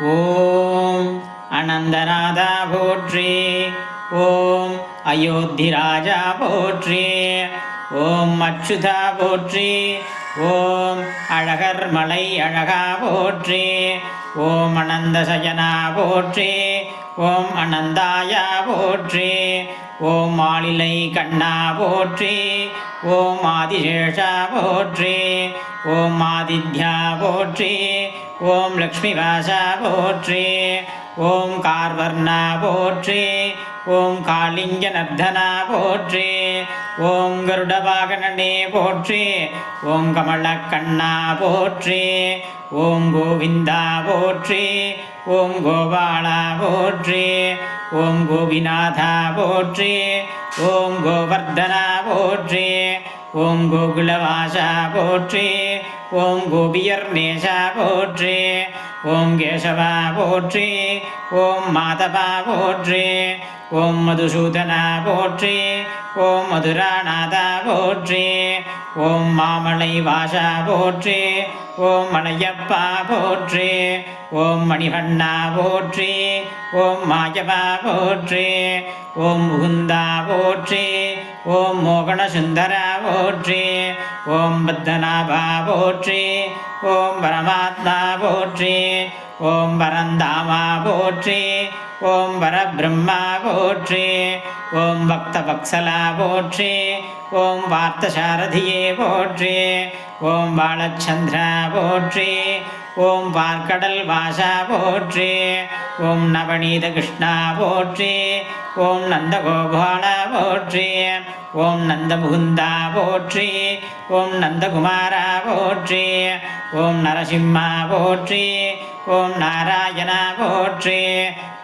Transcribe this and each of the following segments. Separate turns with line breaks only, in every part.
ஓம் அனந்தநாதா போற்றி. ஓம் அயோத்திராஜா போற்றி. ஓம் அச்சுதா போற்றி. ஓம் அழகர் மலை அழகா போற்றி. ஓம் அனந்த சயனா போற்றி. ஓம் அனந்தாயா போற்றி. ஓம் ஆளிலை கண்ணா போற்றி. ஓம் ஆதிசேஷா போற்றி. ஓம் ஆதித்யா போற்றி. ஓம் லக்ஷ்மிவாசா போற்றி. ஓம் கார்வர்ணா போற்றி. ஓம் காளிங்க நர்தனா போற்றி. ஓம் கருடவாகனனே போற்றி. ஓம் கமலக்கண்ணா போற்றி. ஓம் கோவிந்தா போற்றி. ஓம் கோபாலா போற்றி. ஓம் கோபிநாதா போற்றி. ஓம் கோவர்தனா போற்றி. ஓம் கோகுலவாசா போற்றி. ஓம் கோபியர் நேசா போற்றி. ஓம் கேசவா போற்றி. ஓம் மாதவா போற்றி. ஓம் மதுசூதனா போற்றி. ஓம் மதுராநாதா போற்றி. ஓம் மாமலை வாசா போற்றி. ஓம் மலையப்பா போற்றி. ஓம் மணிவண்ணா போற்றி. ஓம் மாயவா போற்றி. ஓம் முகுந்தா போற்றி. ஓம் மோகனசுந்தரா போற்றி. ஓம் பத்மநாபா போற்றி. ஓம் பரமாத்மா போற்றி. ஓம் பரந்தாமா போற்றி. ஓம் பரபிரம்மா போற்றி. ஓம் பக்தவத்சலா போற்றி. ஓம் பார்த்தசாரதியே போற்றி. ஓம் பாலச்சந்திரா போற்றி. ஓம் பார்க்கடல் வாசா போற்றி. ஓம் நவநீத கிருஷ்ணா போற்றி. ஓம் நந்தகோபாலா போற்றி. ஓம் நந்தமுகுந்தா போற்றி. ஓம் நந்தகுமாரா போற்றி. ஓம் நரசிம்மா போற்றி. ஓம் நாராயணா போற்றி.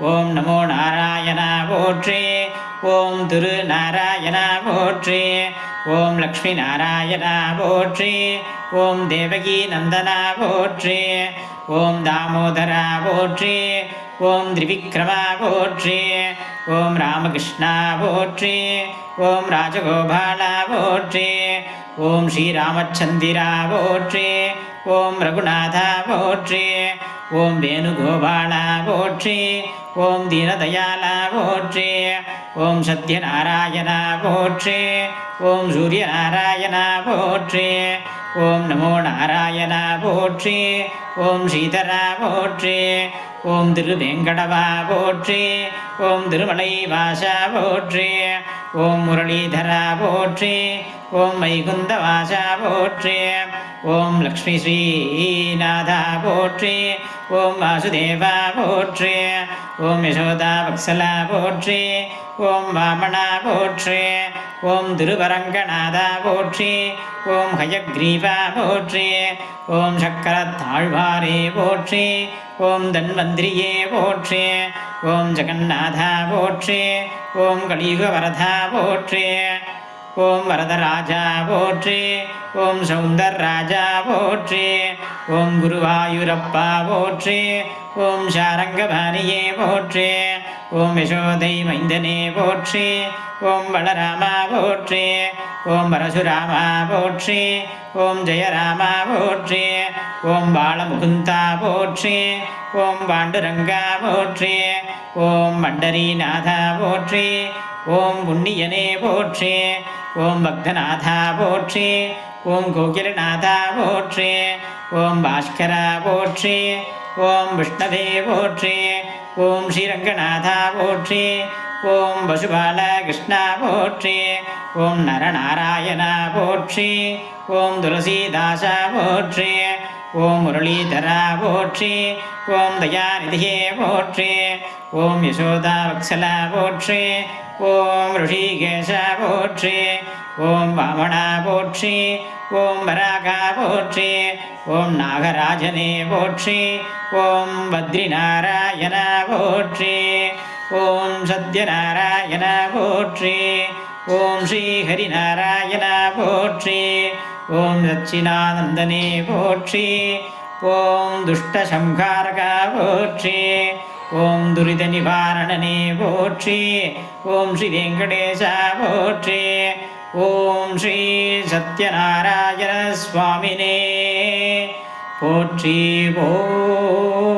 ஓம் நமோ நாராயணா போற்றி. ஓம் திரு நாராயணா போற்றி. ஓம் லக்ஷ்மி நாராயணா போற்றி. ஓம் தேவகி நந்தனா போற்றி. ஓம் தாமோதரா போற்றி. ஓம் திரிவிக்ரமா போற்றி. ஓம் ராமகிருஷ்ணா போற்றி. ஓம் ராஜகோபாலா போற்றி. ஓம் ஸ்ரீராமச்சந்திரா போற்றி. ஓம் ரகுநாதா போற்றி. ஓம் வேணுகோபாலா போற்றி. ஓம் தீனதயாலா போற்றி. ஓம் சத்யநாராயணா போற்றி. ஓம் சூரியநாராயணா போற்றி. ஓம் நமோ நாராயணா போற்றி. ஓம் ஸ்ரீதரா போற்றி. ஓம் திருவேங்கடவா போற்றி. ஓம் திருமலை வாசா போற்றி. ஓம் முரளீதரா போற்றி. ஓம் வைகுந்த வாசா போற்றி. ஓம் லக்ஷ்மி ஸ்ரீநாதா போற்றி. ஓம் வாசுதேவா போற்றி. ஓம் யசோதா வத்சலா போற்றி. ஓம் வாமனா போற்றி. ஓம் திருவரங்கநாதா போற்றி. ஓம் ஹயக்ரீவா போற்றி. ஓம் சக்கரத்தாழ்வாரே போற்றி. ஓம் தன்வந்திரியே போற்றி. ஓம் ஜெகநாதா போற்றி. ஓம் கலியுக வரதா போற்றி. ஓம் வரதராஜா போற்றி. ஓம் சௌந்தரராஜா போற்றி. ஓம் குருவாயூரப்பா போற்றி. ஓம் சாரங்கபாணியே போற்றி. ஓம் யசோதை மைந்தனே போற்றி. ஓம் பலராமா போற்றி. ஓம் பரசுராமா போற்றி. ஓம் ஜெயராமா போற்றி. ஓம் பாலமுகுந்தா போற்றி. ஓம் பாண்டுரங்கா போற்றி. ஓம் பண்டரீநாதா போற்றி. ஓம் புண்ணியனே போற்றி. ஓம் பக்தநாதா போற்றி. ஓம் கோகிலநாதா போற்றி. ஓம் பாஸ்கரா போற்றி. ஓம் விஷ்ணவே போற்றி. ஓம் ஸ்ரீரங்கநாதா போற்றி. ஓம் பசுபால கிருஷ்ணா போற்றி. ஓம் நரநாராயணா போற்றி. ஓம் துளசிதாசா போற்றி. ஓம் முரளீதரா போற்றி. ஓம் தயாநிதியே போற்றி. ஓம் யசோதா வத்சலா போற்றி. ஓம் ரிஷிகேஷா போற்றி. ஓம் வாமனா போற்றி. ஓம் வராகா போற்றி. ஓம் நாகராஜனே போற்றி. ஓம் பத்ரிநாராயணா போற்றி. ஓம் சத்யநாராயணா போற்றி. ஓம் ஸ்ரீஹரிநாராயணா போற்றி. ஓம் சச்சினானந்தனே போற்றி. ஓம் துஷ்டசம்ஹாரகா போற்றி. ஓம் துரித நிவாரணனே போற்றி. ஓம் ஸ்ரீ வெங்கடேசா போற்றி. ஓம் ஸ்ரீ சத்யநாராயண சுவாமினே போற்றி. ஓம்